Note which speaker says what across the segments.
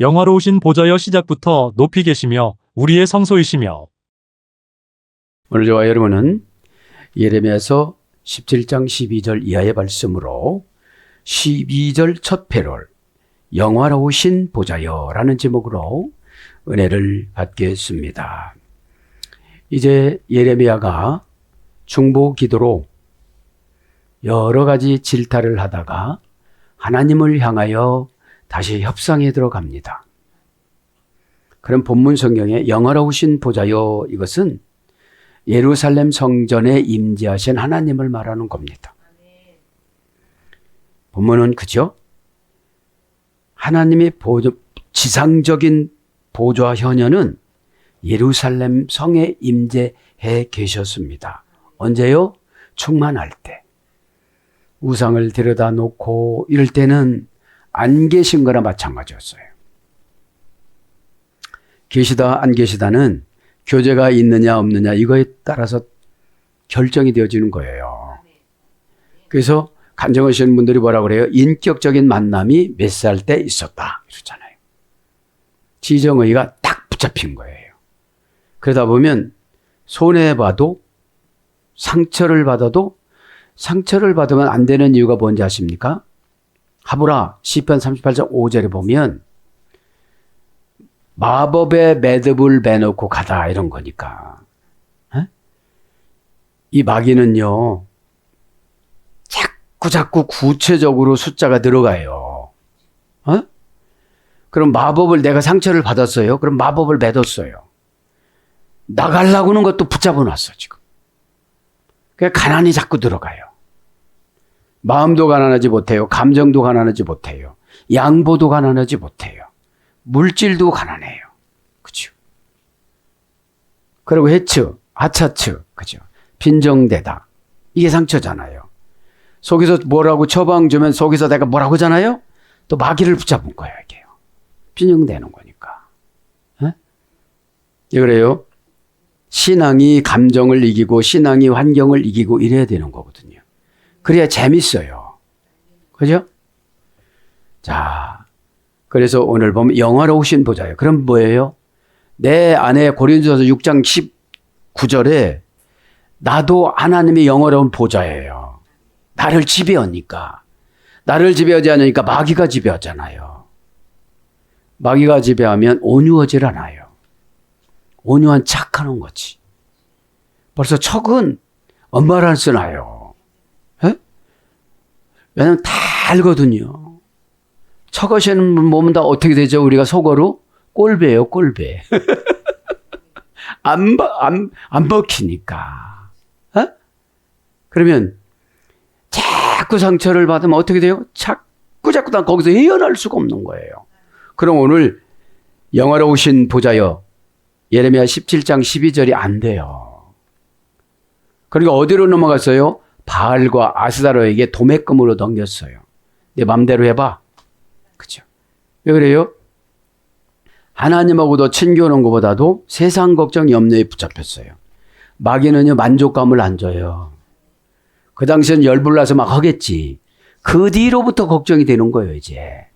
Speaker 1: 영화로우신 보좌여 시작부터 높이 계시며 우리의 성소이시며.
Speaker 2: 오늘 저와 여러분은 예레미야서 17장 12절 이하의 말씀으로 12절 첫 패럴 영화로우신 보좌여 라는 제목으로 은혜를 받겠습니다. 이제 예레미야가 중보 기도로 여러 가지 질타를 하다가 하나님을 향하여 다시 협상에 들어갑니다. 그럼 본문 성경에 영화로우신 보좌여, 이것은 예루살렘 성전에 임재하신 하나님을 말하는 겁니다. 본문은 그죠? 하나님의 지상적인 보좌 현현은 예루살렘 성에 임재해 계셨습니다. 언제요? 충만할 때. 우상을 데려다 놓고 이럴 때는 안 계신 거나 마찬가지였어요. 계시다 안 계시다는 교제가 있느냐 없느냐 이거에 따라서 결정이 되어지는 거예요. 그래서 간증하시는 분들이 뭐라 그래요? 인격적인 만남이 몇 살 때 있었다 이러잖아요. 지정의가 딱 붙잡힌 거예요. 그러다 보면 손해봐도 상처를 받아도 상처를 받으면 안 되는 이유가 뭔지 아십니까? 하브라 시편 38장 5절에 보면 마법의 매듭을 매놓고 가다 이런 거니까. 이 마귀는요 자꾸 구체적으로 숫자가 들어가요. 그럼 마법을 내가 상처를 받았어요. 그럼 마법을 맺었어요. 나가려고 하는 것도 붙잡아 놨어 지금. 그러니까 가난이 자꾸 들어가요. 마음도 가난하지 못해요. 감정도 가난하지 못해요. 양보도 가난하지 못해요. 물질도 가난해요. 그죠? 그리고 해츠, 하차츠, 그죠? 빈정대다. 이게 상처잖아요. 속에서 뭐라고 처방 주면 속에서 내가 뭐라고 하잖아요? 또 마귀를 붙잡은 거예요, 이게요. 빈정대는 거니까. 예, 그래요. 신앙이 감정을 이기고 신앙이 환경을 이기고 이래야 되는 거거든요. 그래야 재밌어요. 그죠? 자, 그래서 오늘 보면 영화로우신 보좌요. 그럼 뭐예요? 내 안에 고린도서 6장 19절에 나도 하나님의 영화로운 보좌예요. 나를 지배하니까. 나를 지배하지 않으니까 마귀가 지배하잖아요. 마귀가 지배하면 온유하질 않아요. 온유한 척하는 거지. 벌써 척은 엄마를 안 쓰나요. 왜냐면 다 알거든요. 척하시는 분 보면 다 어떻게 되죠? 우리가 속어로 꼴배예요, 꼴배. 안 먹히니까. 그러면 자꾸 상처를 받으면 어떻게 돼요? 자꾸 난 거기서 헤어날 수가 없는 거예요. 그럼 오늘 영화로우신 보좌여 예레미야 17장 12절이 안 돼요. 그러니까 어디로 넘어갔어요? 바알과 아스다로에게 도매금으로 넘겼어요. 내 맘대로 해봐. 그죠? 왜 그래요? 하나님하고도 친교하는 것보다도 세상 걱정 염려에 붙잡혔어요. 마귀는요 만족감을 안 줘요. 그 당시엔 열불나서 막 하겠지. 그 뒤로부터 걱정이 되는 거예요 이제.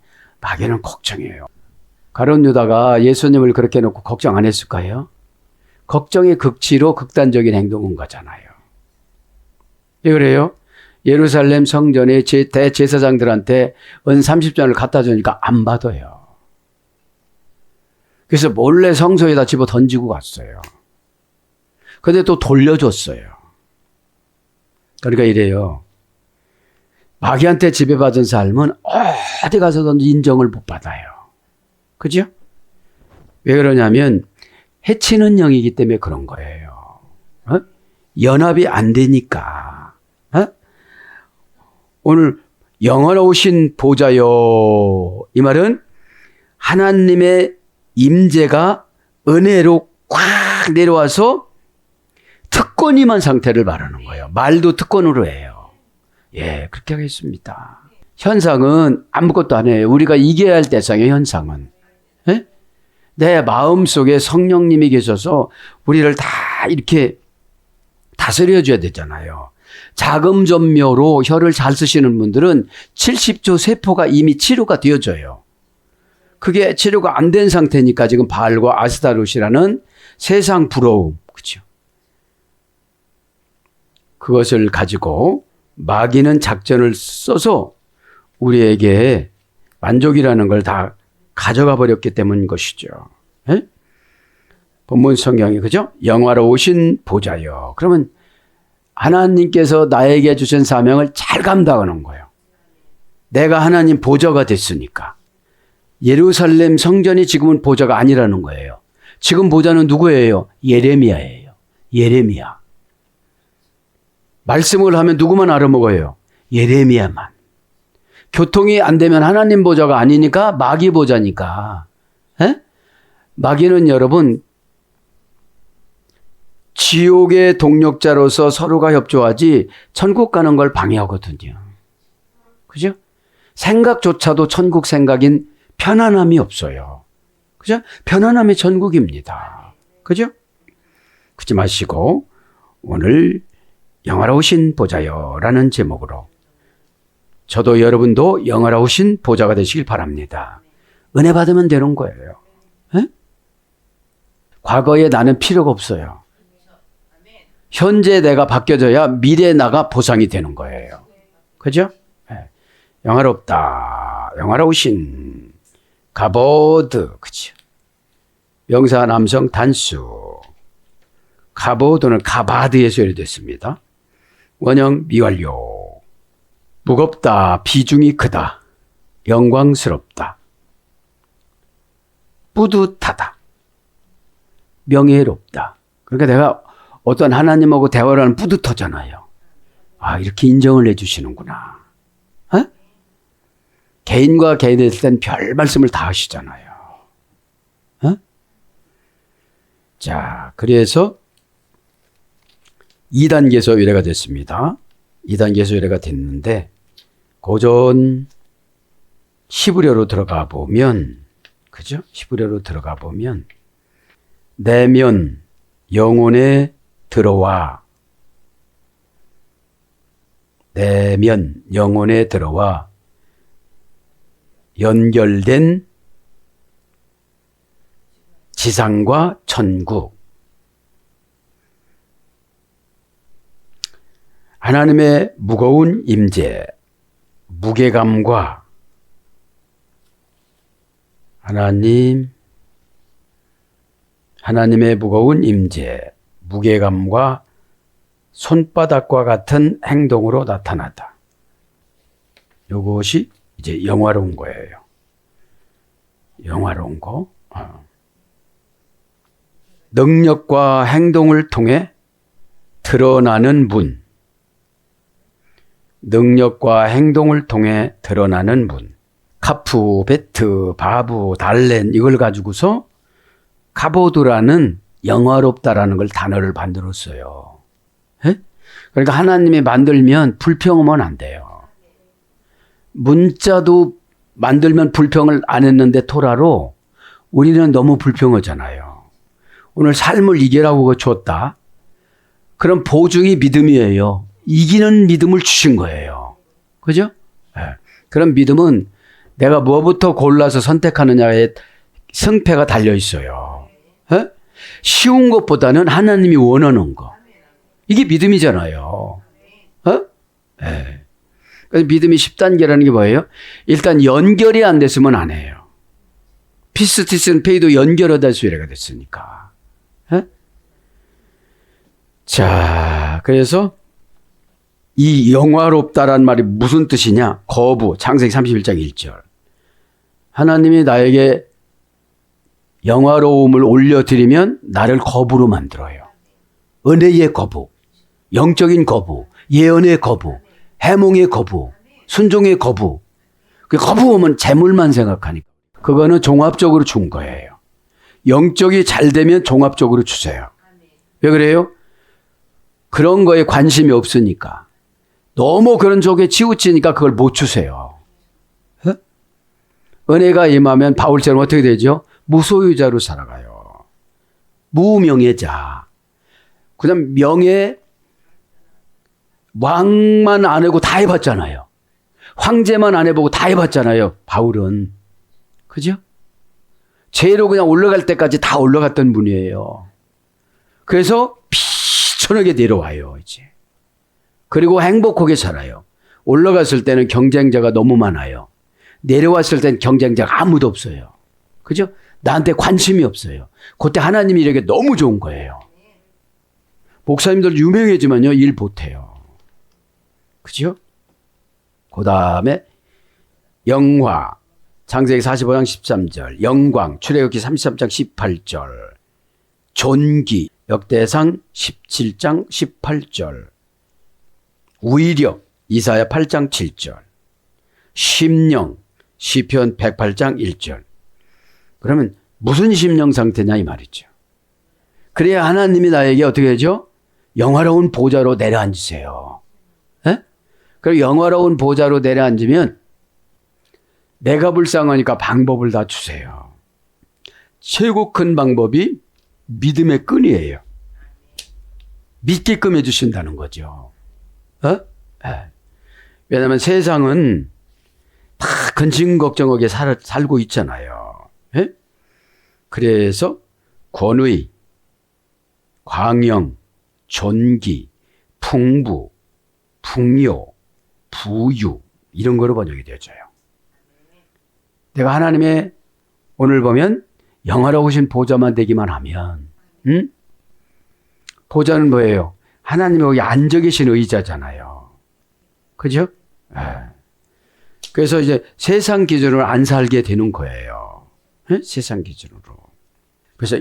Speaker 2: 마귀는 걱정이에요. 가룟 유다가 예수님을 그렇게 해놓고 걱정 안 했을까요? 걱정의 극치로 극단적인 행동인 거잖아요. 왜 그래요? 예루살렘 성전의 대제사장들한테 은 30전을 갖다 주니까 안 받아요. 그래서 몰래 성소에다 집어 던지고 갔어요. 근데 또 돌려줬어요. 그러니까 이래요. 마귀한테 지배받은 삶은 어디 가서도 인정을 못 받아요. 그죠? 왜 그러냐면 해치는 영이기 때문에 그런 거예요. 연합이 안 되니까. 오늘 영화로우신 보좌여, 이 말은 하나님의 임재가 은혜로 꽉 내려와서 특권 임한 상태를 말하는 거예요. 말도 특권으로 해요. 예, 그렇게 하겠습니다. 현상은 아무것도 안 해요. 우리가 이겨야 할 대상의 현상은. 예? 내 마음속에 성령님이 계셔서 우리를 다 이렇게 다스려 줘야 되잖아요. 자금전묘로 혀를 잘 쓰시는 분들은 70조 세포가 이미 치료가 되어져요. 그게 치료가 안 된 상태니까 지금 바알과 아스타롯이라는 세상 부러움, 그렇죠? 그것을 가지고 마귀는 작전을 써서 우리에게 만족이라는 걸 다 가져가 버렸기 때문인 것이죠. 예? 본문 성경이 그죠? 영화로우신 보좌여. 그러면 하나님께서 나에게 주신 사명을 잘 감당하는 거예요. 내가 하나님 보좌가 됐으니까. 예루살렘 성전이 지금은 보좌가 아니라는 거예요. 지금 보좌는 누구예요? 예레미야예요. 예레미야. 말씀을 하면 누구만 알아먹어요? 예레미야만. 교통이 안 되면 하나님 보좌가 아니니까 마귀 보좌니까. 에? 마귀는 여러분 지옥의 동력자로서 서로가 협조하지 천국 가는 걸 방해하거든요. 그죠? 생각조차도 천국 생각인 편안함이 없어요. 그죠? 편안함이 천국입니다. 그죠? 그러지 마시고 오늘 영화로우신 보좌여라는 제목으로 저도 여러분도 영화로우신 보좌가 되시길 바랍니다. 은혜 받으면 되는 거예요. 에? 과거에 나는 필요가 없어요. 현재 내가 바뀌어져야 미래 나가 보상이 되는 거예요. 그죠? 네. 영화롭다. 영화로우신 가보드. 그죠? 명사 남성 단수. 가보드는 가바드에서 유래됐습니다. 원형 미완료. 무겁다. 비중이 크다. 영광스럽다. 뿌듯하다. 명예롭다. 그러니까 내가 어떤 하나님하고 대화를 하면 뿌듯하잖아요. 아, 이렇게 인정을 해주시는구나. 어? 개인과 개인에 있을 땐 별 말씀을 다 하시잖아요. 어? 자, 그래서 2단계에서 유래가 됐습니다. 2단계에서 유래가 됐는데 고전 시브려로 들어가 보면 그죠? 시브려로 들어가 보면 내면 영혼에 들어와 내면 영혼에 들어와 연결된 지상과 천국 하나님의 무거운 임재 무게감과 하나님의 무거운 임재 무게감과 손바닥과 같은 행동으로 나타나다. 이것이 이제 영화로운 거예요. 영화로운 거. 능력과 행동을 통해 드러나는 분. 능력과 행동을 통해 드러나는 분. 카프, 베트, 바브, 달렌 이걸 가지고서 가보드라는 영화롭다라는 걸 단어를 만들었어요. 에? 그러니까 하나님이 만들면 불평하면 안 돼요. 문자도 만들면 불평을 안 했는데 토라로 우리는 너무 불평하잖아요. 오늘 삶을 이기라고 줬다. 그럼 보증이 믿음이에요. 이기는 믿음을 주신 거예요. 그죠? 네. 그런 믿음은 내가 뭐부터 골라서 선택하느냐에 승패가 달려 있어요. 네? 쉬운 것보다는 하나님이 원하는 거. 이게 믿음이잖아요. 네. 그래서 믿음이 10단계라는 게 뭐예요? 일단 연결이 안 됐으면 안 해요. 피스, 티스, 페이도 연결하다 수요래가 됐으니까. 네? 자, 그래서 이 영화롭다란 말이 무슨 뜻이냐? 거부, 창세기 31장 1절. 하나님이 나에게 영화로움을 올려드리면 나를 거부로 만들어요. 은혜의 거부, 영적인 거부, 예언의 거부, 해몽의 거부, 순종의 거부. 그 거부하면 재물만 생각하니까. 그거는 종합적으로 준 거예요. 영적이 잘 되면 종합적으로 주세요. 왜 그래요? 그런 거에 관심이 없으니까. 너무 그런 쪽에 치우치니까 그걸 못 주세요. 어? 은혜가 임하면 바울처럼 어떻게 되죠? 무소유자로 살아가요. 무명예자. 그다음 명예 왕만 안 해보고 다 해봤잖아요. 황제만 안 해보고 다 해봤잖아요. 바울은. 그죠? 죄로 그냥 올라갈 때까지 다 올라갔던 분이에요. 그래서 비천하게 내려와요, 이제. 그리고 행복하게 살아요. 올라갔을 때는 경쟁자가 너무 많아요. 내려왔을 땐 경쟁자가 아무도 없어요. 그죠? 나한테 관심이 없어요. 그때 하나님이 이렇게 너무 좋은 거예요. 목사님들 유명해지면요, 일 못해요. 그죠? 그 다음에 영화, 창세기 45장 13절, 영광, 출애굽기 33장 18절, 존귀, 역대상 17장 18절, 위력, 이사야 8장 7절, 심령, 시편 108장 1절. 그러면 무슨 심령 상태냐 이 말이죠. 그래야 하나님이 나에게 어떻게 하죠? 영화로운 보좌로 내려앉으세요. 에? 그리고 영화로운 보좌로 내려앉으면 내가 불쌍하니까 방법을 다 주세요. 최고 큰 방법이 믿음의 끈이에요. 믿게끔 해주신다는 거죠. 왜냐하면 세상은 다 근심 걱정하게 살고 있잖아요. 에? 그래서 권위, 광영, 존귀, 풍부, 풍요, 부유 이런 거로 번역이 되어져요. 내가 하나님의 오늘 보면 영화로우신 보좌만 되기만 하면 보좌는 뭐예요? 하나님이 거기 앉아 계신 의자잖아요. 그죠? 그래서 이제 세상 기준으로 안 살게 되는 거예요. 세상 기준으로. 그래서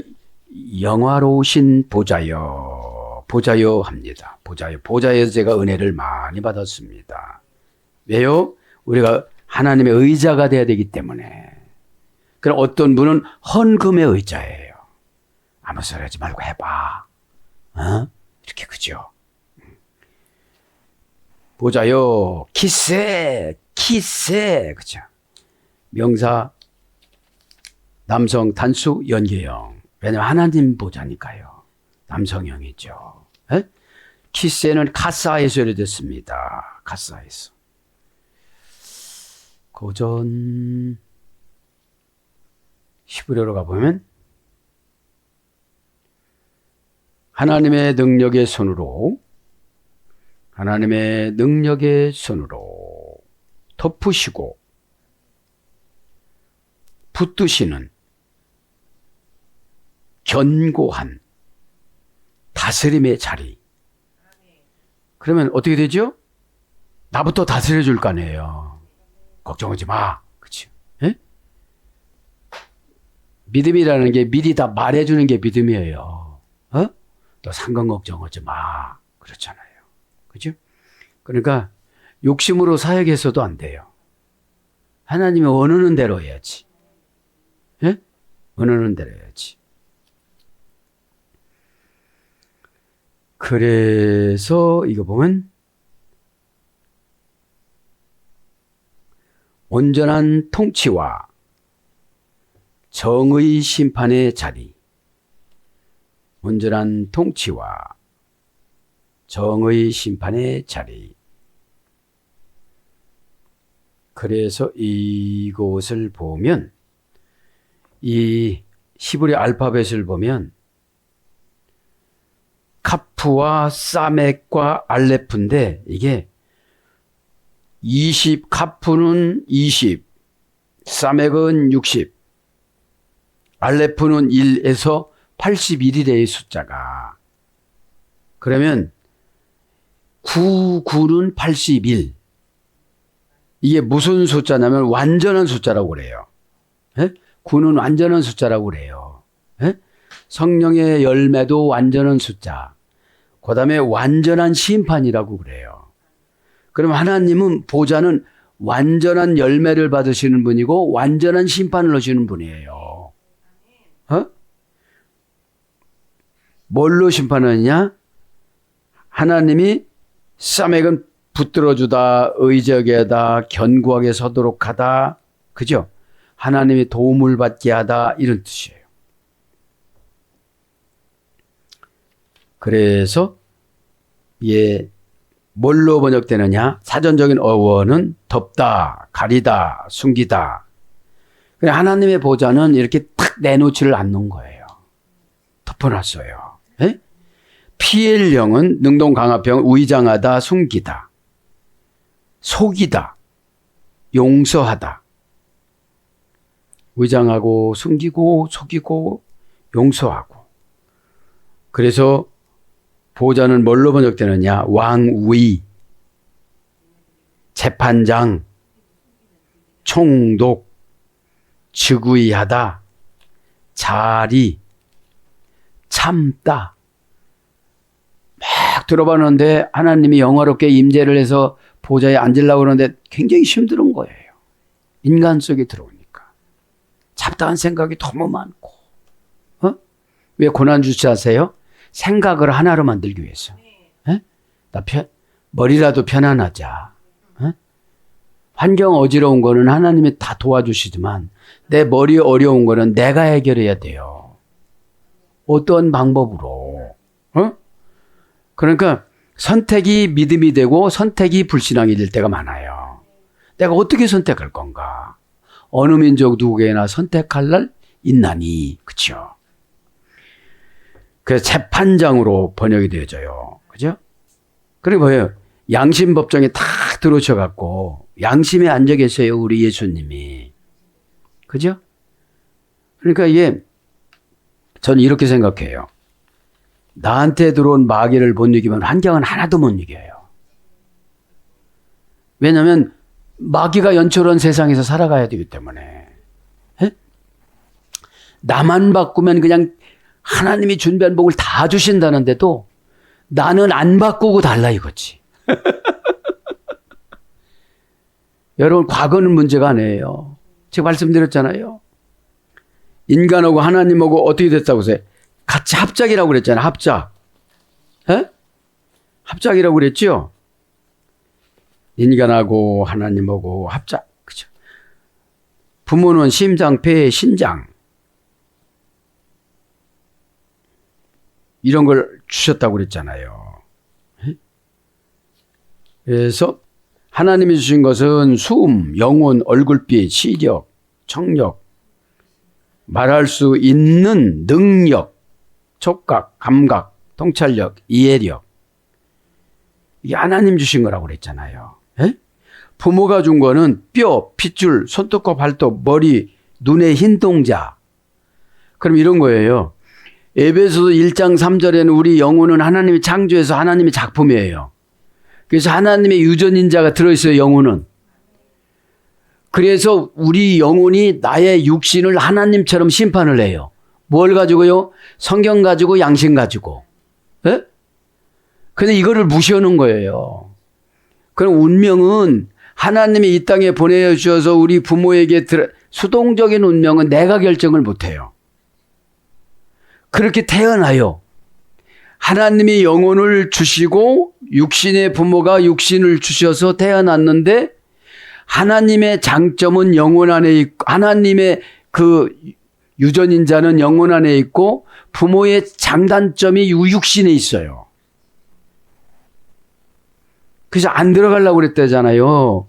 Speaker 2: 영화로우신 보좌여, 보좌여 합니다. 보좌여. 보좌에서 제가 은혜를 많이 받았습니다. 왜요? 우리가 하나님의 의자가 돼야 되기 때문에. 그럼 어떤 분은 헌금의 의자예요. 아무 소리 하지 말고 해봐. 이렇게 그죠? 보자요, 키세, 그죠? 명사, 남성, 단수, 연계형. 왜냐면 하나님 보자니까요. 남성형이죠. 에? 키세는 카사에서 이랬습니다. 카사에서. 고전 히브리어로 가보면 하나님의 능력의 손으로 덮으시고 붙드시는 견고한 다스림의 자리. 그러면 어떻게 되죠? 나부터 다스려 줄 거 아니에요. 걱정하지 마. 그치? 예? 믿음이라는 게 미리 다 말해주는 게 믿음이에요. 너 상관 걱정하지 마. 그렇잖아요. 그죠? 그러니까 욕심으로 사역해서도 안 돼요. 하나님이 원하는 대로 해야지. 예? 원하는 대로 해야지. 그래서 이거 보면 온전한 통치와 정의 심판의 자리. 온전한 통치와 정의 심판의 자리. 그래서 이곳을 보면 이 히브리 알파벳을 보면 카프와 사멕과 알레프인데 이게 20, 카프는 20, 사멕은 60, 알레프는 1에서 81이래요, 숫자가. 그러면 9는 81. 이게 무슨 숫자냐면 완전한 숫자라고 그래요. 예? 9는 완전한 숫자라고 그래요. 예? 성령의 열매도 완전한 숫자. 그 다음에 완전한 심판이라고 그래요. 그럼 하나님은 보좌는 완전한 열매를 받으시는 분이고 완전한 심판을 하시는 분이에요. 뭘로 심판하느냐? 하나님이 사맥은 붙들어주다, 의지하게 하다, 견고하게 서도록 하다. 그죠? 하나님이 도움을 받게 하다. 이런 뜻이에요. 그래서 예, 뭘로 번역되느냐? 사전적인 어원은 덮다, 가리다, 숨기다. 하나님의 보좌는 이렇게 탁 내놓지를 않는 거예요. 덮어놨어요. 에? 피엘령은 능동강화병 위장하다, 숨기다, 속이다, 용서하다. 위장하고 숨기고 속이고 용서하고. 그래서 보호자는 뭘로 번역되느냐? 왕위, 재판장, 총독, 즉위하다, 자리, 참다. 막 들어봤는데 하나님이 영화롭게 임재를 해서 보좌에 앉으려고 그러는데 굉장히 힘든 거예요. 인간 속에 들어오니까. 잡다한 생각이 너무 많고. 왜 고난 주시 하세요? 생각을 하나로 만들기 위해서. 머리라도 편안하자. 환경 어지러운 거는 하나님이 다 도와주시지만 내 머리 어려운 거는 내가 해결해야 돼요. 어떤 방법으로. 그러니까 선택이 믿음이 되고 선택이 불신앙이 될 때가 많아요. 내가 어떻게 선택할 건가? 어느 민족 누구에나 선택할 날 있나니. 그렇죠? 그래서 재판장으로 번역이 되어져요. 그죠? 그리고 뭐예요? 양심법정에 탁 들어오셔갖고 양심에 앉아 계세요. 우리 예수님이. 그죠? 그러니까 이게 저는 이렇게 생각해요. 나한테 들어온 마귀를 못 이기면 환경은 하나도 못 이겨요. 왜냐하면 마귀가 연출한 세상에서 살아가야 되기 때문에. 에? 나만 바꾸면 그냥 하나님이 준비한 복을 다 주신다는데도 나는 안 바꾸고 달라 이거지. 여러분 과거는 문제가 아니에요. 제가 말씀드렸잖아요. 인간하고 하나님하고 어떻게 됐다고 하세요? 같이 합작이라고 그랬잖아요. 합작. 에? 합작이라고 그랬죠? 인간하고 하나님하고 합작. 그죠? 부모는 심장, 폐, 신장. 이런 걸 주셨다고 그랬잖아요. 그래서 하나님이 주신 것은 숨, 영혼, 얼굴빛, 시력, 청력, 말할 수 있는 능력, 촉각, 감각, 통찰력, 이해력. 이게 하나님 주신 거라고 그랬잖아요. 에? 부모가 준 거는 뼈, 핏줄, 손톱과 발톱, 머리, 눈의 흰 동자. 그럼 이런 거예요. 에베소서 1장 3절에는 우리 영혼은 하나님이 창조해서 하나님의 작품이에요. 그래서 하나님의 유전인자가 들어있어요. 영혼은. 그래서 우리 영혼이 나의 육신을 하나님처럼 심판을 해요. 뭘 가지고요? 성경 가지고 양심 가지고. 예? 근데 이거를 무시하는 거예요. 그럼 운명은 하나님이 이 땅에 보내주셔서 우리 부모에게 수동적인 운명은 내가 결정을 못해요. 그렇게 태어나요. 하나님이 영혼을 주시고 육신의 부모가 육신을 주셔서 태어났는데 하나님의 장점은 영혼 안에 있고 하나님의 그 유전인자는 영혼 안에 있고 부모의 장단점이 육신에 있어요. 그래서 안 들어가려고 그랬다잖아요.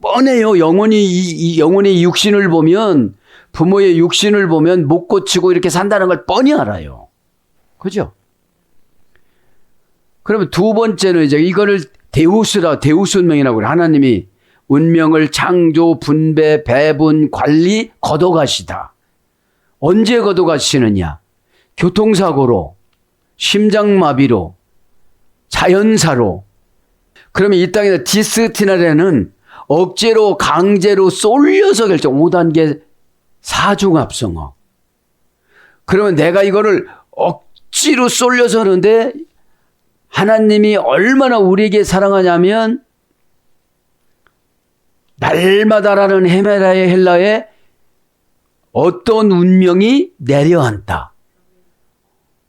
Speaker 2: 뻔해요. 영혼의 육신을 보면 부모의 육신을 보면 못 고치고 이렇게 산다는 걸 뻔히 알아요. 그죠? 그러면 두 번째는 이제 이거를 데우스 운명이라고 그래요. 하나님이 운명을 창조, 분배, 배분, 관리, 걷어가시다. 언제 걷어가시느냐? 교통사고로, 심장마비로, 자연사로. 그러면 이 땅에 디스티나레는 억제로, 강제로 쏠려서 결정. 5단계 사중합성어. 그러면 내가 이거를 억지로 쏠려서 하는데 하나님이 얼마나 우리에게 사랑하냐면 날마다라는 헤메라의 헬라에 어떤 운명이 내려앉다.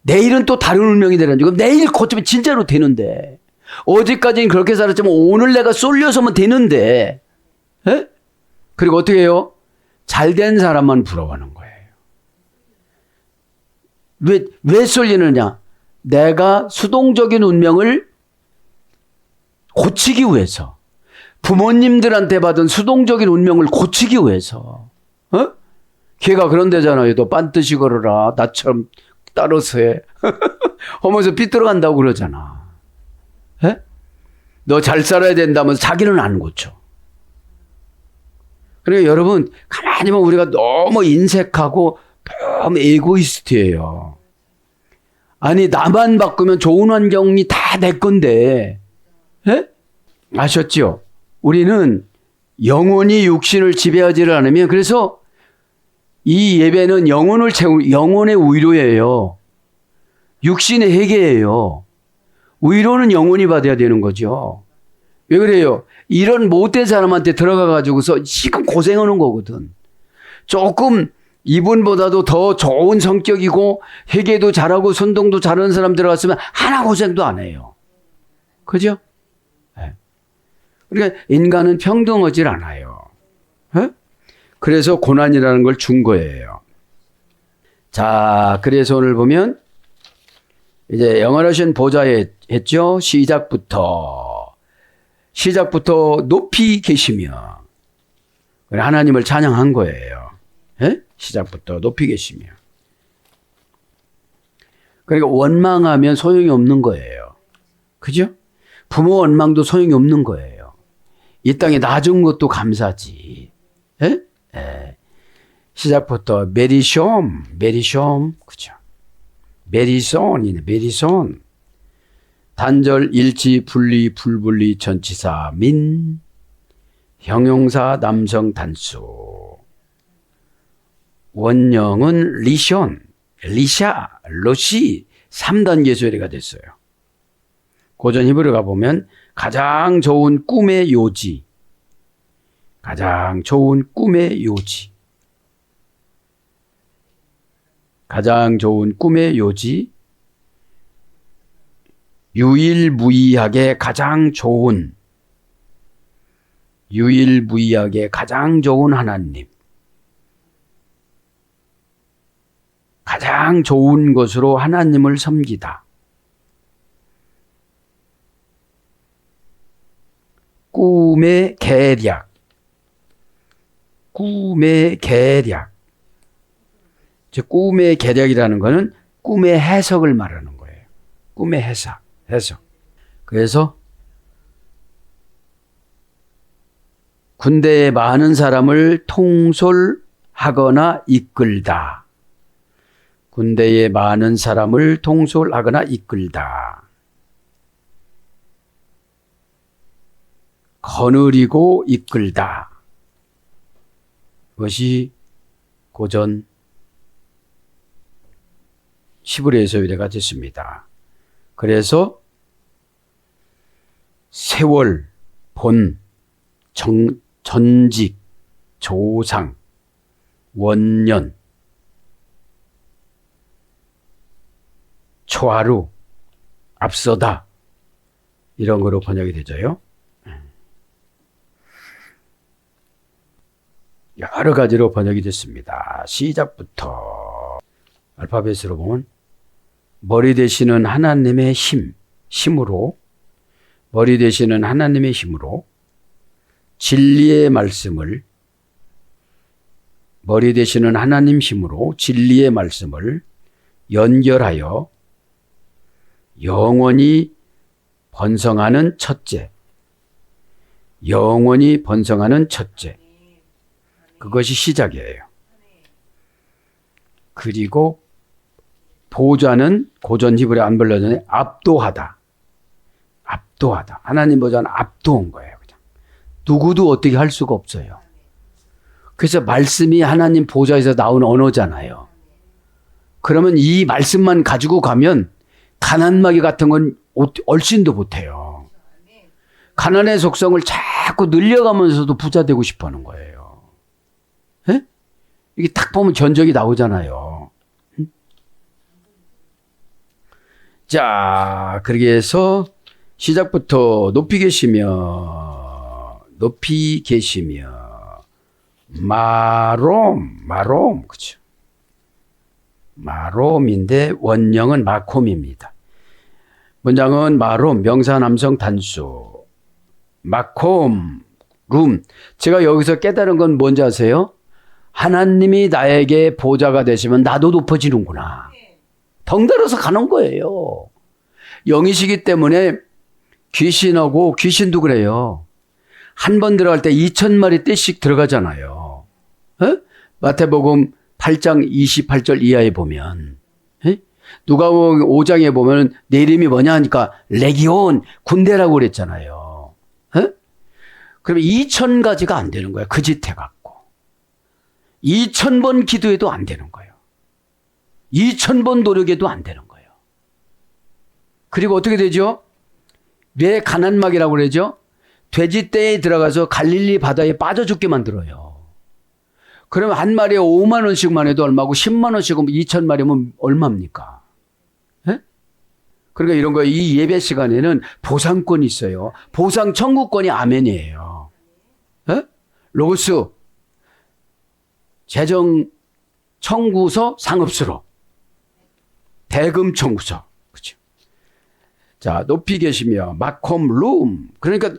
Speaker 2: 내일은 또 다른 운명이 되는 거고 내일 고치면 진짜로 되는데 어제까지는 그렇게 살았지만 오늘 내가 쏠려서면 되는데 에? 그리고 어떻게 해요? 잘된 사람만 부러워하는 거예요. 왜 쏠리느냐? 내가 수동적인 운명을 고치기 위해서 부모님들한테 받은 수동적인 운명을 고치기 위해서 걔가 그런 데잖아요. 너 반드시 걸어라. 나처럼 따라서 해. 하면서 삐뚤어간다고 그러잖아. 너 잘 살아야 된다면서 자기는 안 고쳐. 그러니까 여러분 가만히 보면 우리가 너무 인색하고 너무 에고이스트예요. 아니 나만 바꾸면 좋은 환경이 다 내 건데. 아셨죠? 우리는 영혼이 육신을 지배하지를 않으면 그래서 이 예배는 영혼을 영혼의 위로예요. 육신의 회개예요. 위로는 영혼이 받아야 되는 거죠. 왜 그래요? 이런 못된 사람한테 들어가 가지고서 지금 고생하는 거거든. 조금 이분보다도 더 좋은 성격이고 회개도 잘하고 선동도 잘하는 사람 들어갔으면 하나 고생도 안 해요. 그죠? 네. 그러니까 인간은 평등하지 않아요. 그래서 고난이라는 걸 준 거예요. 자, 그래서 오늘 보면 이제 영원하신 보좌에 했죠. 시작부터 높이 계시며 하나님을 찬양한 거예요. 시작부터 높이 계시며. 그러니까 원망하면 소용이 없는 거예요. 그죠? 부모 원망도 소용이 없는 거예요. 이 땅에 낮은 것도 감사지. 시작부터 메리숑, 그죠? 메리손. 단절, 일치, 분리, 불분리, 전치사, 민, 형용사, 남성, 단수. 원형은 리션, 리샤, 로시 3단계 소리가 됐어요. 고전 히브리가 보면 가장 좋은 꿈의 요지. 가장 좋은 꿈의 유일무이하게 가장 좋은 하나님. 가장 좋은 것으로 하나님을 섬기다. 꿈의 계략. 꿈의 계략이라는 것은 꿈의 해석을 말하는 거예요. 꿈의 해석. 그래서 군대에 많은 사람을 통솔하거나 이끌다. 거느리고 이끌다. 그것이 고전 히브리서 유래가 됐습니다. 그래서 세월, 본, 전직, 조상, 원년, 초하루, 앞서다 이런 거로 번역이 되죠요. 여러 가지로 번역이 됐습니다. 시작부터 알파벳으로 보면 머리 되시는 하나님의 힘으로 진리의 말씀을 머리 되시는 하나님 힘으로 진리의 말씀을 연결하여 영원히 번성하는 첫째. 그것이 시작이에요. 그리고 보좌는 고전 히브리 안벌러전에 압도하다. 하나님 보좌는 압도한 거예요. 그냥. 누구도 어떻게 할 수가 없어요. 그래서 말씀이 하나님 보좌에서 나온 언어잖아요. 그러면 이 말씀만 가지고 가면 가난마귀 같은 건 얼씬도 못해요. 가난의 속성을 자꾸 늘려가면서도 부자 되고 싶어 하는 거예요. 이게 딱 보면 견적이 나오잖아요. 자, 그렇게 해서 시작부터 높이 계시며 마롬, 그죠? 마롬인데 원형은 마콤입니다. 문장은 마롬, 명사 남성 단수. 마콤, 룸. 제가 여기서 깨달은 건 뭔지 아세요? 하나님이 나에게 보좌가 되시면 나도 높아지는구나. 덩달아서 가는 거예요. 영이시기 때문에 귀신하고 귀신도 그래요. 한 번 들어갈 때 2,000마리 떼씩 들어가잖아요. 에? 마태복음 8장 28절 이하에 보면, 에? 누가복음 5장에 보면 내 이름이 뭐냐 하니까 레기온, 군대라고 그랬잖아요. 에? 그러면 2,000가지가 안 되는 거야. 그 짓 해갖고. 2,000번 기도해도 안 되는 거예요. 2,000번 노력해도 안 되는 거예요. 그리고 어떻게 되죠? 뇌 가난막이라고 그러죠? 돼지떼에 들어가서 갈릴리 바다에 빠져 죽게 만들어요. 그러면 한 마리에 5만 원씩만 해도 얼마고 10만 원씩은 2,000마리면 얼마입니까? 에? 그러니까 이런 거 이 예배 시간에는 보상권이 있어요. 보상 청구권이 아멘이에요. 에? 로고스 재정 청구서 상업수로 대금 청구서. 그렇죠. 자, 높이 계시며 마콤 룸. 그러니까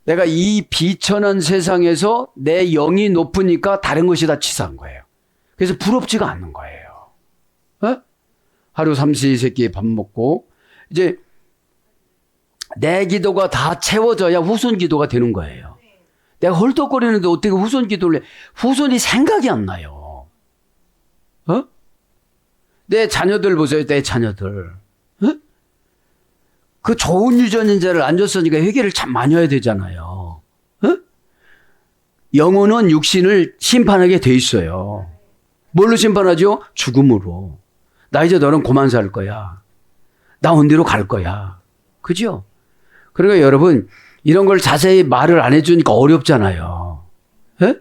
Speaker 2: 내가 이 비천한 세상에서 내 영이 높으니까 다른 것이 다 치사한 거예요. 그래서 부럽지가 않는 거예요. 어? 하루 3~4끼 밥 먹고 이제 내 기도가 다 채워져야 후손 기도가 되는 거예요. 내가 헐떡거리는데 어떻게 후손 기도를 해? 후손이 생각이 안 나요. 어? 내 자녀들 보세요. 내 자녀들. 어? 그 좋은 유전인자를 안 줬으니까 회개를 참 많이 해야 되잖아요. 어? 영혼은 육신을 심판하게 돼 있어요. 뭘로 심판하죠? 죽음으로. 나 이제 너는 그만 살 거야. 나 온 대로 갈 거야. 그죠? 그러니까 여러분 이런 걸 자세히 말을 안 해주니까 어렵잖아요. 에?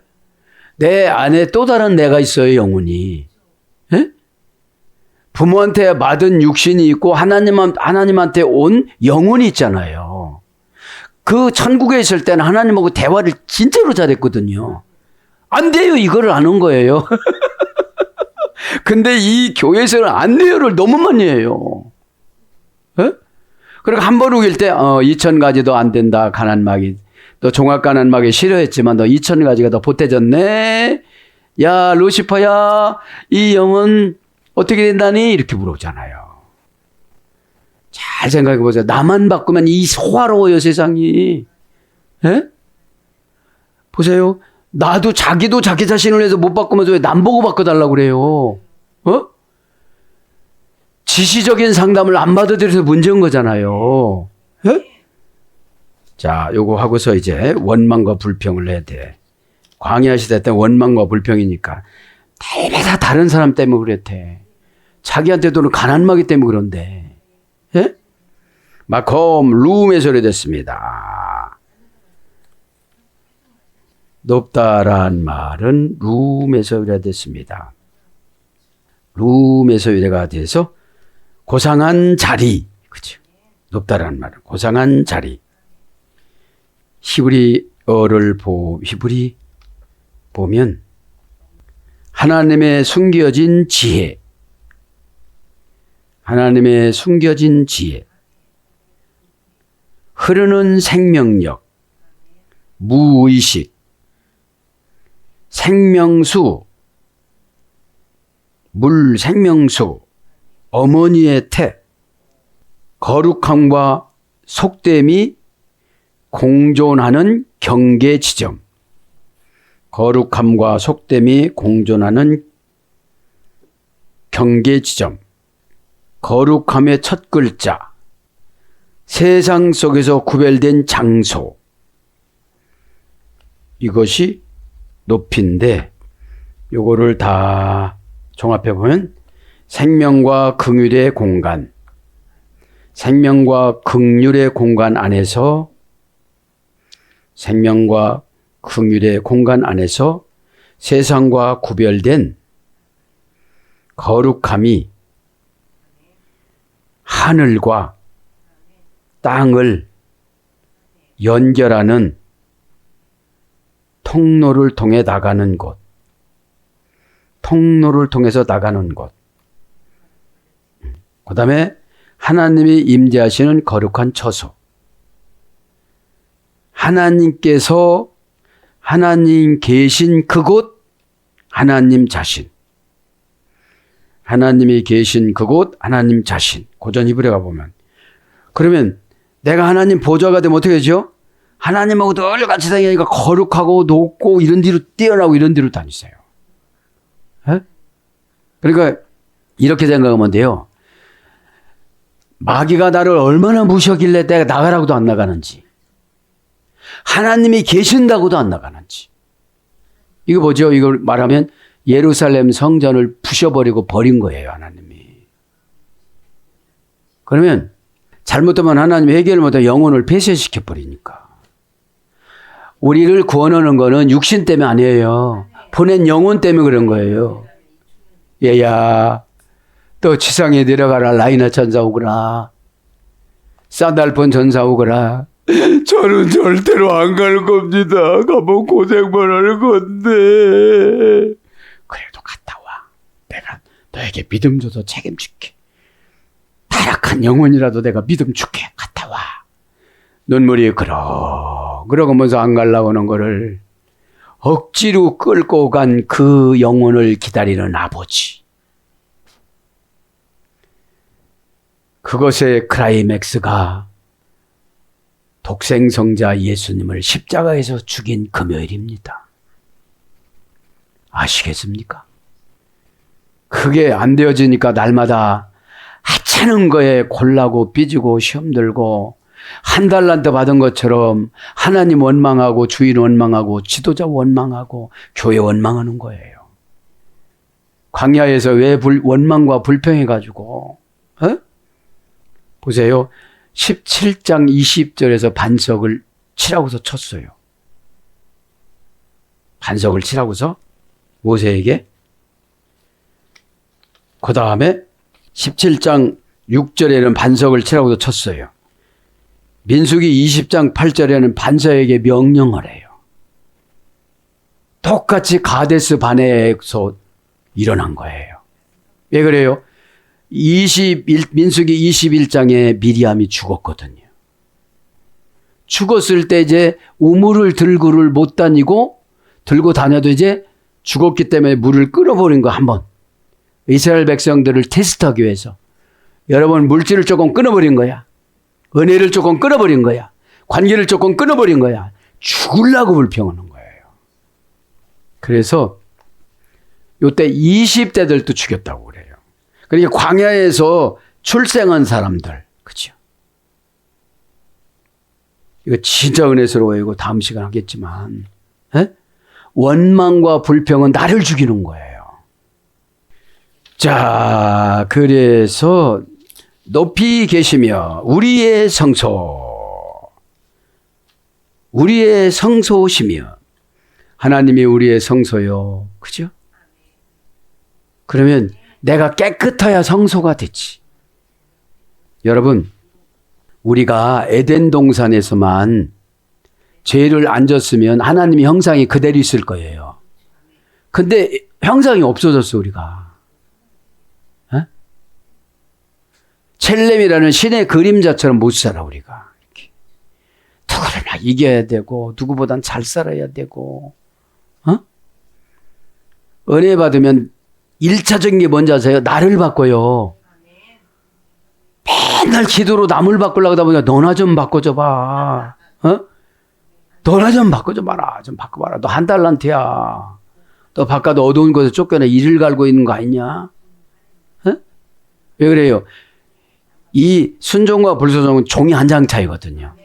Speaker 2: 내 안에 또 다른 내가 있어요. 영혼이. 에? 부모한테 받은 육신이 있고 하나님한테 온 영혼이 있잖아요. 그 천국에 있을 때는 하나님하고 대화를 진짜로 잘했거든요. 안 돼요. 이거를 아는 거예요. 근데 이 교회에서는 안 돼요를 너무 많이 해요. 에? 그리고 한 번 우길 때 2,000가지도 안 된다. 가난막이. 너 종합 가난막이 싫어했지만 너 2,000가지가 더 보태졌네. 야 루시퍼야 이 영은 어떻게 된다니? 이렇게 물어보잖아요. 잘 생각해 보세요. 나만 바꾸면 이 소화로워요 세상이. 에? 보세요. 나도 자기도 자기 자신을 해서 못 바꾸면서 왜 남 보고 바꿔달라고 그래요. 어? 지시적인 상담을 안 받아들여서 문제인 거잖아요. 에? 자, 요거 하고서 이제 원망과 불평을 해야 돼. 광야 시대 때 원망과 불평이니까 다 다른 사람 때문에 그랬대. 자기한테도 가난하기 때문에 그런데. 예? 마콤 룸의 소리 됐습니다. 높다란 말은 룸에서 유래됐습니다. 룸에서 유래가 돼서 고상한 자리. 그렇죠. 높다란 말은 고상한 자리. 히브리어를 히브리 보면 하나님의 숨겨진 지혜. 하나님의 숨겨진 지혜. 흐르는 생명력. 무의식. 생명수. 물 생명수. 어머니의 태. 거룩함과 속됨이 공존하는 경계 지점. 거룩함과 속됨이 공존하는 경계 지점. 거룩함의 첫 글자. 세상 속에서 구별된 장소. 이것이 높이인데 요거를 다 종합해 보면 생명과 긍휼의 공간. 생명과 긍휼의 공간 안에서 생명과 긍휼의 공간 안에서 세상과 구별된 거룩함이 하늘과 땅을 연결하는 통로를 통해 나가는 곳. 통로를 통해서 나가는 곳. 그 다음에 하나님이 임재하시는 거룩한 처소. 하나님께서 하나님 계신 그곳, 하나님 자신. 하나님이 계신 그곳 하나님 자신. 고전 히브리어 가보면. 그러면 내가 하나님 보좌가 되면 어떻게 되죠? 하나님하고 늘 같이 다니니까 거룩하고 높고 이런 데로 뛰어나고 이런 데로 다니세요. 에? 그러니까 이렇게 생각하면 돼요. 마귀가 나를 얼마나 무시하길래 내가 나가라고도 안 나가는지. 하나님이 계신다고도 안 나가는지. 이거 뭐죠? 이걸 말하면 예루살렘 성전을 부셔버리고 버린 거예요, 하나님이. 그러면 잘못하면 하나님이 해결을 못해 영혼을 폐쇄시켜버리니까. 우리를 구원하는 거는 육신 때문에 아니에요. 보낸 영혼 때문에 그런 거예요. 얘야, 또 지상에 내려가라. 라이나 천사 오거라. 사달폰 전사 오거라. 저는 절대로 안 갈 겁니다. 가면 고생만 할 건데. 그래도 갔다 와. 내가 너에게 믿음 줘서 책임질게. 타락한 영혼이라도 내가 믿음 줄게. 갔다 와. 눈물이 그러면서 안 가려고 하는 거를 억지로 끌고 간 그 영혼을 기다리는 아버지. 그것의 클라이맥스가 독생성자 예수님을 십자가에서 죽인 금요일입니다. 아시겠습니까? 그게 안 되어지니까 날마다 하찮은 거에 골라고 삐지고 시험 들고 한 달란트 받은 것처럼 하나님 원망하고 주인 원망하고 지도자 원망하고 교회 원망하는 거예요. 광야에서 왜 원망과 불평해가지고 보세요. 17장 20절에서 반석을 치라고서 쳤어요. 반석을 치라고서 모세에게. 그 다음에 17장 6절에는 반석을 치라고서 쳤어요. 민수기 20장 8절에는 반석에게 명령을 해요. 똑같이 가데스 바네에서 일어난 거예요. 왜 그래요? 민수기 21장에 미리암이 죽었거든요. 죽었을 때 이제 우물을 들고를 못 다니고 들고 다녀도 이제 죽었기 때문에 물을 끊어버린 거 한번. 이스라엘 백성들을 테스트하기 위해서. 여러분 물질을 조금 끊어버린 거야. 은혜를 조금 끊어버린 거야. 관계를 조금 끊어버린 거야. 죽으려고 불평하는 거예요. 그래서 요때 20대들도 죽였다고 그래요. 그러니까 광야에서 출생한 사람들. 그죠? 이거 진짜 은혜스러워요. 이거 다음 시간 하겠지만. 에? 원망과 불평은 나를 죽이는 거예요. 자, 그래서 높이 계시며 우리의 성소시며 하나님이 우리의 성소요. 그죠? 그러면 내가 깨끗해야 성소가 되지. 여러분, 우리가 에덴 동산에서만 죄를 안 졌으면 하나님의 형상이 그대로 있을 거예요. 근데 형상이 없어졌어, 우리가. 첼렘이라는 신의 그림자처럼 못 살아, 우리가. 이렇게. 누구를 막 이겨야 되고, 누구보단 잘 살아야 되고, 은혜 받으면 1차적인 게 뭔지 아세요? 나를 바꿔요. 맨날 기도로 남을 바꾸려고 하다 보니까 너나 좀 바꿔줘봐. 너나 좀 바꿔줘봐라. 좀 바꿔봐라. 너 한 달란트야. 너 바깥 어두운 곳에 쫓겨나 이를 갈고 있는 거 아니냐? 왜 그래요? 이 순종과 불순종은 종이 한 장 차이거든요.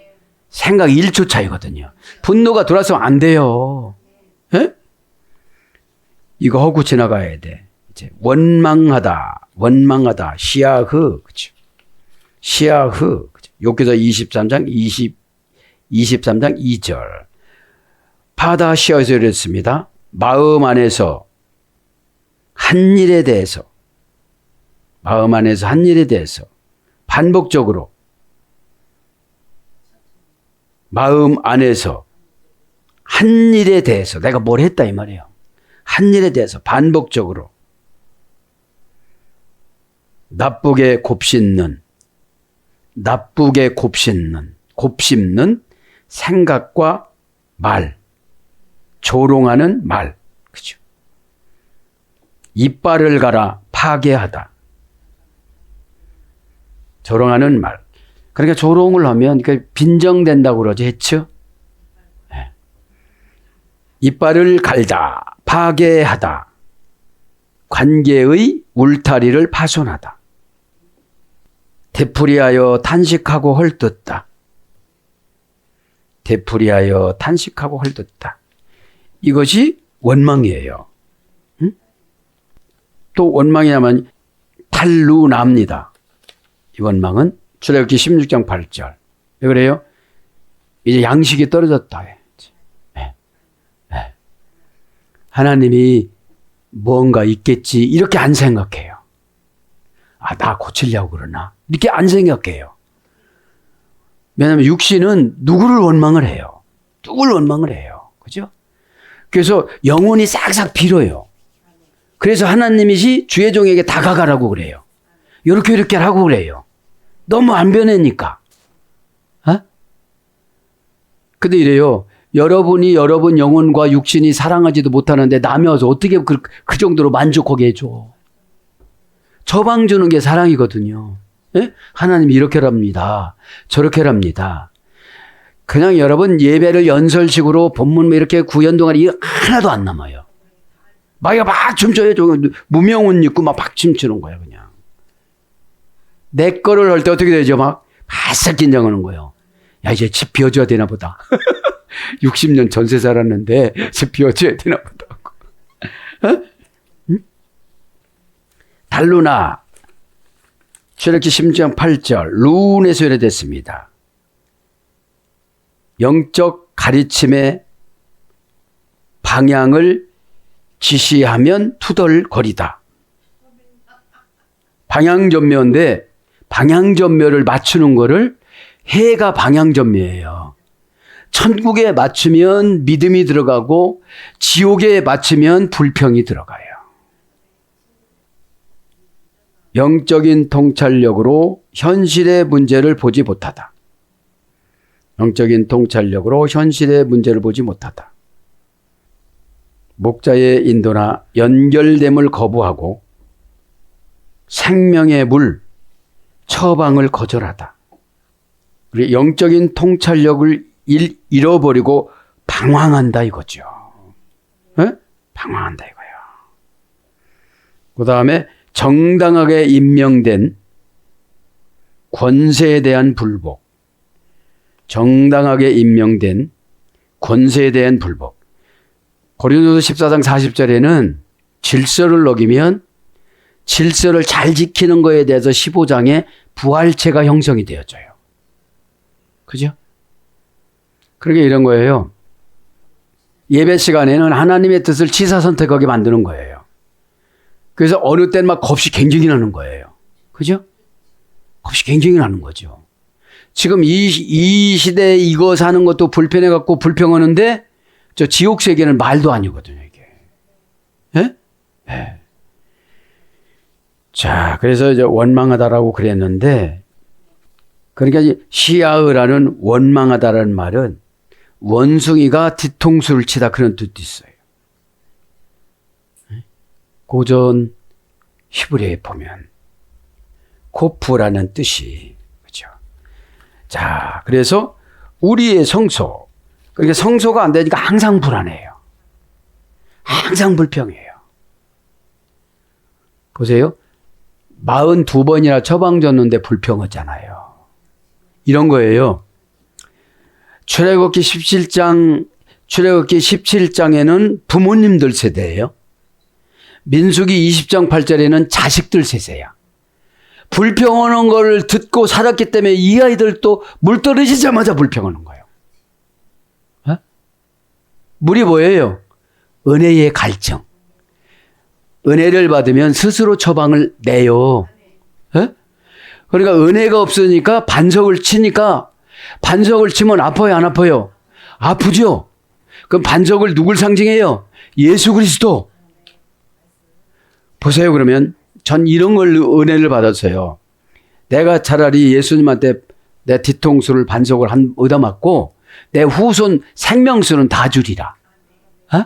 Speaker 2: 생각 1초 차이거든요. 분노가 들어왔으면 안 돼요. 에? 이거 하고 지나가야 돼. 이제 원망하다, 시야흐, 그죠? 시야흐, 그죠? 욥기서 23장 23장 2절. 파다 시야에서 이랬습니다. 마음 안에서 한 일에 대해서 반복적으로 마음 안에서 한 일에 대해서 내가 뭘 했다 이 말이에요. 한 일에 대해서 반복적으로 나쁘게 곱씹는 생각과 말, 조롱하는 말, 그죠? 이빨을 갈아 파괴하다. 조롱하는 말. 그러니까 조롱을 하면 빈정된다고 그러죠. 했죠? 네. 이빨을 갈다. 파괴하다. 관계의 울타리를 파손하다. 되풀이하여 탄식하고 헐뜯다. 되풀이하여 탄식하고 헐뜯다. 이것이 원망이에요. 응? 또 원망이냐면 탈루납니다. 이 원망은 출애굽기 16장 8절. 왜 그래요? 이제 양식이 떨어졌다. 네. 네. 하나님이 뭔가 있겠지 이렇게 안 생각해요. 아, 나 고치려고 그러나 이렇게 안 생각해요. 왜냐하면 육신은 누구를 원망을 해요. 누구를 원망을 해요. 그죠? 그래서 영혼이 싹싹 빌어요. 그래서 하나님이시 주의 종에게 다가가라고 그래요. 이렇게 하라고 그래요. 너무 안 변하니까. 어? 근데 이래요. 여러분이 여러분 영혼과 육신이 사랑하지도 못하는데 남이 와서 어떻게 그 정도로 만족하게 해줘. 처방 주는 게 사랑이거든요. 예? 하나님이 이렇게랍니다. 저렇게랍니다. 그냥 여러분 예배를 연설식으로 본문 이렇게 구연동아리 하나도 안 남아요. 막 춤춰요. 무명옷 입고 막 춤추는 거예요. 그냥. 내 거를 할 때 어떻게 되죠? 막 바싹 긴장하는 거예요. 야, 이제 집 비워줘야 되나 보다. 60년 전세 살았는데 집 비워줘야 되나 보다. 어? 응? 달루나 출애굽기 16장 8절 룬에서 유래됐습니다. 영적 가르침의 방향을 지시하면 투덜거리다. 방향전묘인데 방향전묘를 맞추는 거를 해가 방향전묘예요. 천국에 맞추면 믿음이 들어가고 지옥에 맞추면 불평이 들어가요. 영적인 통찰력으로 현실의 문제를 보지 못하다. 영적인 통찰력으로 현실의 문제를 보지 못하다. 목자의 인도나 연결됨을 거부하고 생명의 물, 처방을 거절하다. 우리 영적인 통찰력을 잃어버리고 방황한다 이거죠. 에? 방황한다 이거예요. 그 다음에 정당하게 임명된 권세에 대한 불복. 정당하게 임명된 권세에 대한 불복. 고린도서 14장 40절에는 질서를 어기면 질서를 잘 지키는 거에 대해서 15장에 부활체가 형성이 되어져요. 그죠? 그러게 이런 거예요. 예배 시간에는 하나님의 뜻을 취사선택하게 만드는 거예요. 그래서 어느 때는 막 겁이 굉장히 나는 거예요. 그죠? 겁이 굉장히 나는 거죠. 지금 이 시대에 이거 사는 것도 불편해갖고 불평하는데 저 지옥 세계는 말도 아니거든요, 이게. 예? 예. 자, 그래서 이제 원망하다라고 그랬는데, 그러니까 시아흐라는 원망하다라는 말은 원숭이가 뒤통수를 치다 그런 뜻도 있어요. 고전 히브리어에 보면 코프라는 뜻이 그렇죠. 자, 그래서 우리의 성소, 그러니까 성소가 안 되니까 항상 불안해요. 항상 불평해요. 보세요. 42번이나 처방 줬는데 불평하잖아요. 이런 거예요. 출애굽기 17장에는 부모님들 세대예요. 민수기 20장 8절에는 자식들 세대야. 불평하는 걸 듣고 살았기 때문에 이 아이들도 물 떨어지자마자 불평하는 거예요. 어? 물이 뭐예요? 은혜의 갈증. 은혜를 받으면 스스로 처방을 내요. 어? 그러니까 은혜가 없으니까 반석을 치니까 반석을 치면 아파요, 안 아파요? 아프죠? 그럼 반석을 누굴 상징해요? 예수 그리스도. 보세요, 그러면 전 이런 걸 은혜를 받았어요. 내가 차라리 예수님한테 내 뒤통수를 반석을 얻어맞고 내 후손 생명수는 다 주리라. 어?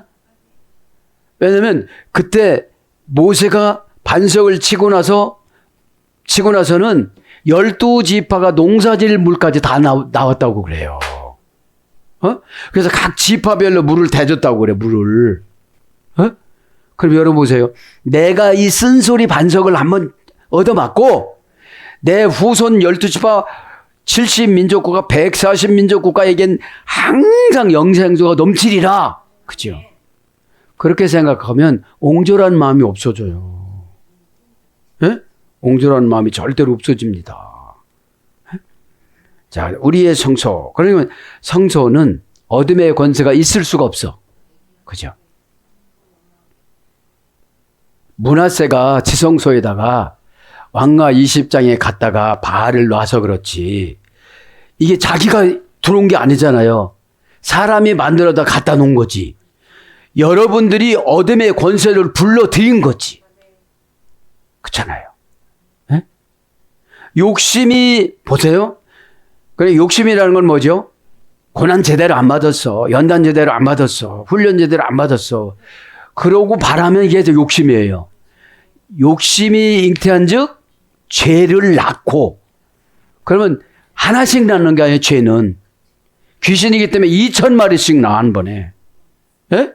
Speaker 2: 왜냐면 그때 모세가 반석을 치고 나서는 12지파가 농사질 물까지 다 나왔다고 그래요. 그래서 각 지파별로 물을 대줬다고 그래, 물을. 그럼 여러분 보세요. 내가 이 쓴소리 반석을 한번 얻어맞고 내 후손 12지파 70민족국가 140민족국가에겐 항상 영생수가 넘치리라. 그죠? 그렇게 생각하면 옹졸한 마음이 없어져요. 옹졸한 마음이 절대로 없어집니다. 자, 우리의 성소. 그러면 성소는 어둠의 권세가 있을 수가 없어. 그죠? 므낫세가 지성소에다가 왕가 20장에 갔다가 바알을 놔서 그렇지. 이게 자기가 들어온 게 아니잖아요. 사람이 만들어다 갖다 놓은 거지. 여러분들이 어둠의 권세를 불러들인 거지. 그렇잖아요. 네? 욕심이 보세요. 그래, 욕심이라는 건 뭐죠? 고난 제대로 안 받았어. 연단 제대로 안 받았어. 훈련 제대로 안 받았어. 그러고 바라면 이게 욕심이에요. 욕심이 잉태한 즉 죄를 낳고, 그러면 하나씩 낳는 게 아니에요. 죄는 귀신이기 때문에 2,000마리씩 낳아 한 번에. 예?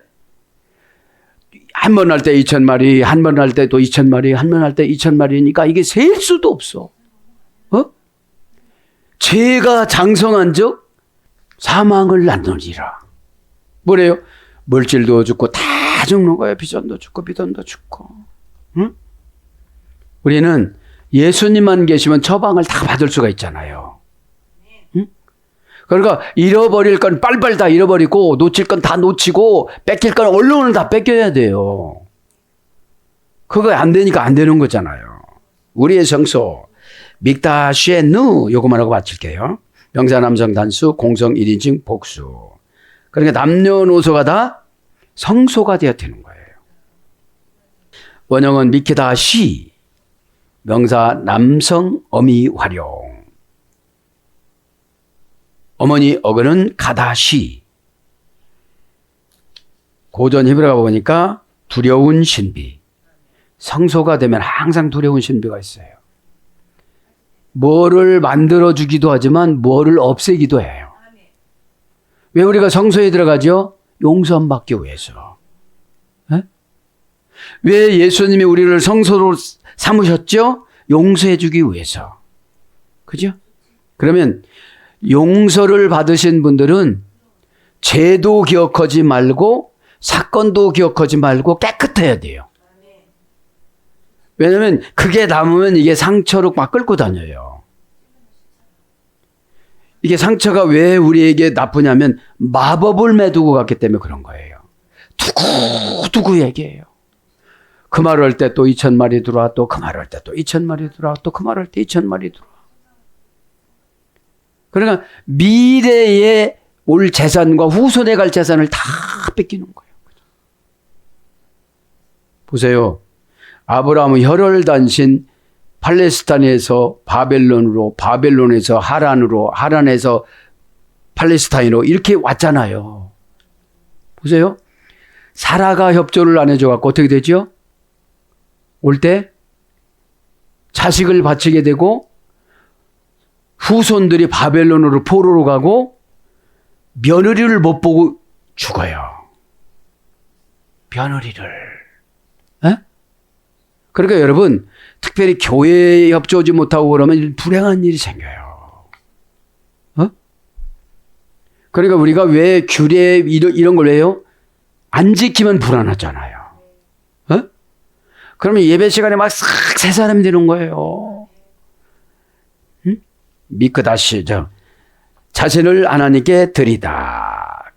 Speaker 2: 한 번 할 때 2,000마리, 한 번 할 때 또 2,000마리, 한 번 할 때 2,000마리니까 이게 셀 수도 없어. 죄가 장성한 즉 사망을 낳느니라. 뭐래요? 물질도 죽고 다 죽는 거예요. 비전도 죽고 비돈도 죽고. 응? 우리는 예수님만 계시면 처방을 다 받을 수가 있잖아요. 응? 그러니까 잃어버릴 건 빨리빨리 다 잃어버리고 놓칠 건 다 놓치고 뺏길 건 얼른 다 뺏겨야 돼요. 그거 안 되니까 안 되는 거잖아요. 우리의 성소 믹다쉐누 요거만 하고 마칠게요. 명사 남성 단수 공성 1인칭 복수. 그러니까 남녀노소가 다 성소가 되어야 되는 거예요. 원형은 미케다시 명사 남성 어미 활용. 어머니 어근은 가다시. 고전 히브리어 보니까 두려운 신비. 성소가 되면 항상 두려운 신비가 있어요. 뭐를 만들어주기도 하지만 뭐를 없애기도 해요. 왜 우리가 성소에 들어가죠? 용서함 받기 위해서. 에? 왜 예수님이 우리를 성소로 삼으셨죠? 용서해 주기 위해서. 그죠? 그러면 용서를 받으신 분들은 죄도 기억하지 말고 사건도 기억하지 말고 깨끗해야 돼요. 왜냐하면 그게 남으면 이게 상처로 막 끌고 다녀요. 이게 상처가 왜 우리에게 나쁘냐면 마법을 매두고 갔기 때문에 그런 거예요. 두고 얘기해요. 그 말을 할 때 또 2,000마리 들어와, 또 그 말을 할 때 또 2,000마리 들어와, 또 그 말을 할 때 2,000마리 들어와. 그러니까 미래에 올 재산과 후손에 갈 재산을 다 뺏기는 거예요. 보세요. 아브라함은 혈혈단신 팔레스타인에서 바벨론으로, 바벨론에서 하란으로, 하란에서 팔레스타인으로 이렇게 왔잖아요. 보세요. 사라가 협조를 안 해줘갖고 어떻게 되죠? 올 때 자식을 바치게 되고 후손들이 바벨론으로 포로로 가고 며느리를 못 보고 죽어요. 며느리를. 에? 그러니까 여러분 특별히 교회에 협조하지 못하고 그러면 불행한 일이 생겨요. 그러니까 우리가 왜 규례 이런 걸 왜요? 안 지키면 불안하잖아요. 그러면 예배 시간에 막 싹 새 사람이 되는 거예요. 미크다시 자신을 하나님께 드리다.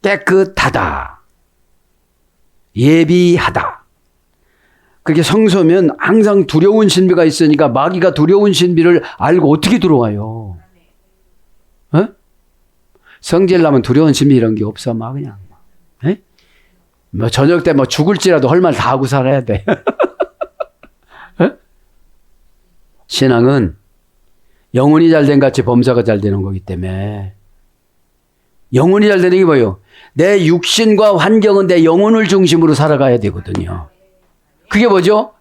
Speaker 2: 깨끗하다. 예비하다. 그게 성소면 항상 두려운 신비가 있으니까 마귀가 두려운 신비를 알고 어떻게 들어와요? 성질나면 두려운 신비 이런 게 없어. 막 그냥. 에? 뭐 저녁 때 뭐 죽을지라도 할 말 다 하고 살아야 돼. 신앙은 영혼이 잘된 같이 범사가 잘 되는 거기 때문에 영혼이 잘 되는 게 뭐예요? 내 육신과 환경은 내 영혼을 중심으로 살아가야 되거든요. 그게 뭐죠?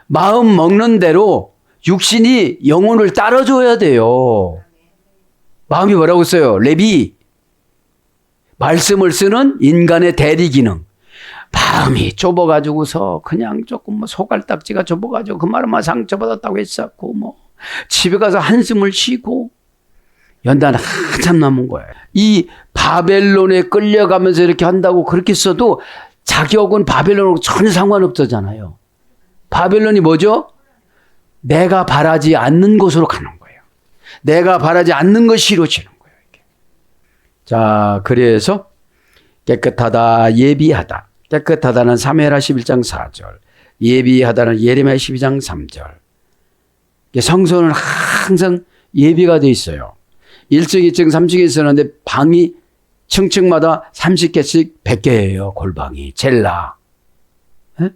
Speaker 2: 마음 먹는 대로 육신이 영혼을 따라줘야 돼요. 마음이 뭐라고 써요? 레비. 말씀을 쓰는 인간의 대리 기능. 마음이 좁아가지고서 그냥 조금 뭐 소갈딱지가 좁아가지고 그 말은 상처받았다고 했었고 뭐 집에 가서 한숨을 쉬고 연단 한참 남은 거예요. 이 바벨론에 끌려가면서 이렇게 한다고 그렇게 써도 자격은 바벨론하고 전혀 상관없잖아요. 바벨론이 뭐죠? 내가 바라지 않는 곳으로 가는 거예요. 내가 바라지 않는 것이 이루어지는 거예요. 이렇게. 자, 그래서 깨끗하다, 예비하다. 깨끗하다는 사무엘하 11장 4절. 예비하다는 예레미야 12장 3절. 성소는 항상 예비가 돼 있어요. 1층, 2층, 3층에 있었는데 방이 층층마다 30개씩 100개예요. 골방이. 젤라. 에?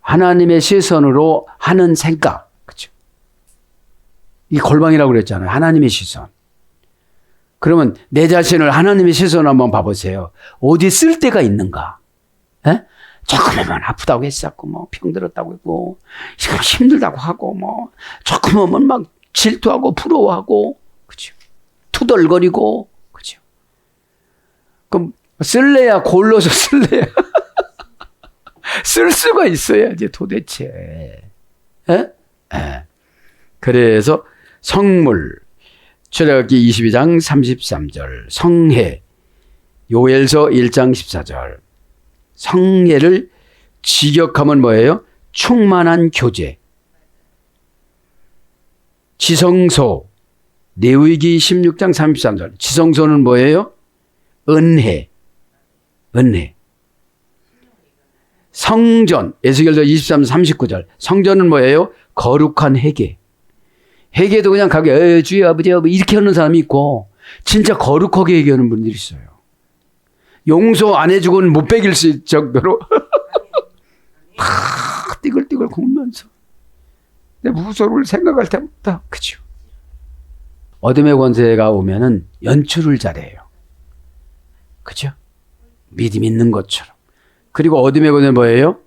Speaker 2: 하나님의 시선으로 하는 생각. 그렇죠? 이 골방이라고 그랬잖아요. 하나님의 시선. 그러면 내 자신을 하나님의 시선으로 한번 봐보세요. 어디 쓸 데가 있는가? 에? 조금만 아프다고 했었고, 뭐, 병들었다고 했고, 힘들다고 하고, 뭐, 조금만 막 질투하고, 부러워하고, 그죠? 투덜거리고, 그죠? 그럼, 쓸래야 골로서 쓸래야. 쓸 수가 있어야지, 도대체. 에? 에. 그래서, 성물, 출애굽기 22장 33절, 성회, 요엘서 1장 14절, 성례를 직역하면 뭐예요? 충만한 교제. 지성소, 레위기 16장 33절. 지성소는 뭐예요? 은혜. 은혜. 성전, 에스겔서 23, 39절. 성전은 뭐예요? 거룩한 회개. 회개도 그냥 가게, 주여 아버지, 이렇게 하는 사람이 있고, 진짜 거룩하게 회개하는 분들이 있어요. 용서 안 해주고는 못 베길 수 있을 정도로 막 띠글띠글 굴면서 내 무서움을 생각할 때마다 그죠. 어둠의 권세가 오면은 연출을 잘해요. 그죠? 믿음 있는 것처럼. 그리고 어둠의 권세는 뭐예요?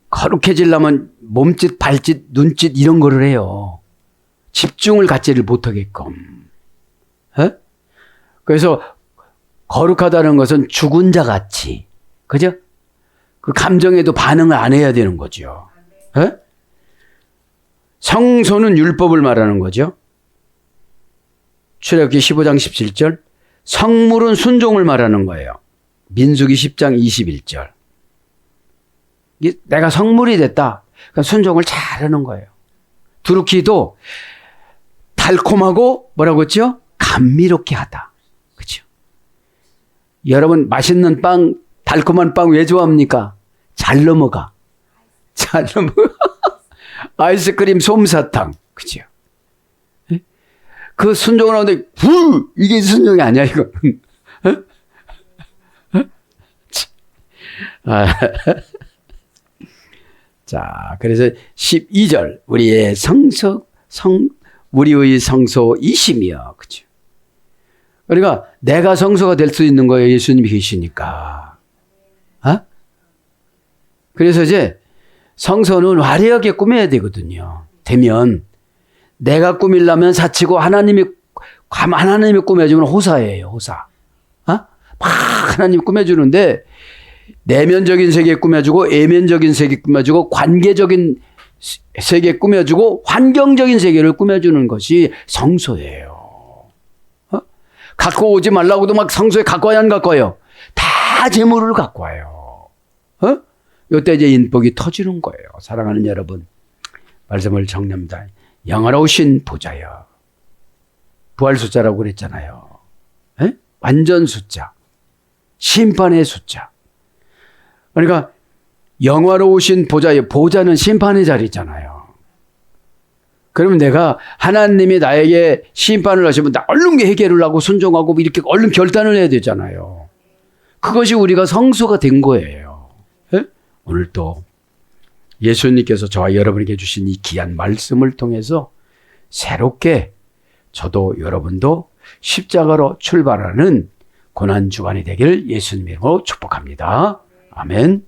Speaker 2: 거룩해지려면 몸짓, 발짓, 눈짓 이런 거를 해요. 집중을 갖지를 못하게끔. 에? 그래서 거룩하다는 것은 죽은 자 같이, 그죠? 그 감정에도 반응을 안 해야 되는 거죠. 에? 성소는 율법을 말하는 거죠. 출애굽기 15장 17절. 성물은 순종을 말하는 거예요. 민수기 10장 21절. 내가 성물이 됐다. 그러니까 순종을 잘하는 거예요. 두루키도 달콤하고 뭐라고 했죠? 감미롭게 하다. 그렇죠? 여러분 맛있는 빵, 달콤한 빵 왜 좋아합니까? 잘 넘어가. 잘 넘어가. 아이스크림, 솜사탕. 그죠? 그 순종을 하는데 이게 순종이 아니야 이거. 자, 그래서 12절 우리의 우리의 성소이시며, 그죠? 그러니까 내가 성소가 될 수 있는 거예요. 예수님이 계시니까. 어? 그래서 이제 성소는 화려하게 꾸며야 되거든요. 되면 내가 꾸밀려면 사치고 하나님이 꾸며주면 호사예요. 호사. 어? 막 하나님이 꾸며주는데 내면적인 세계 꾸며주고 외면적인 세계 꾸며주고 관계적인 세계 꾸며주고 환경적인 세계를 꾸며주는 것이 성소예요. 어? 갖고 오지 말라고도 막 성소에 갖고 와야 안 갖고 와요. 다 재물을 갖고 와요. 어? 이때 이제 인복이 터지는 거예요. 사랑하는 여러분, 말씀을 정리합니다. 영화로우신 보좌여. 부활 숫자라고 그랬잖아요. 에? 완전 숫자. 심판의 숫자. 그러니까 영화로우신 보좌여. 보좌는 심판의 자리잖아요. 그러면 내가 하나님이 나에게 심판을 하시면 나 얼른 회개를 하고 순종하고 이렇게 얼른 결단을 해야 되잖아요. 그것이 우리가 성소가 된 거예요. 에? 오늘 또 예수님께서 저와 여러분에게 주신 이 귀한 말씀을 통해서 새롭게 저도 여러분도 십자가로 출발하는 고난주간이 되길 예수님으로 축복합니다. 아멘.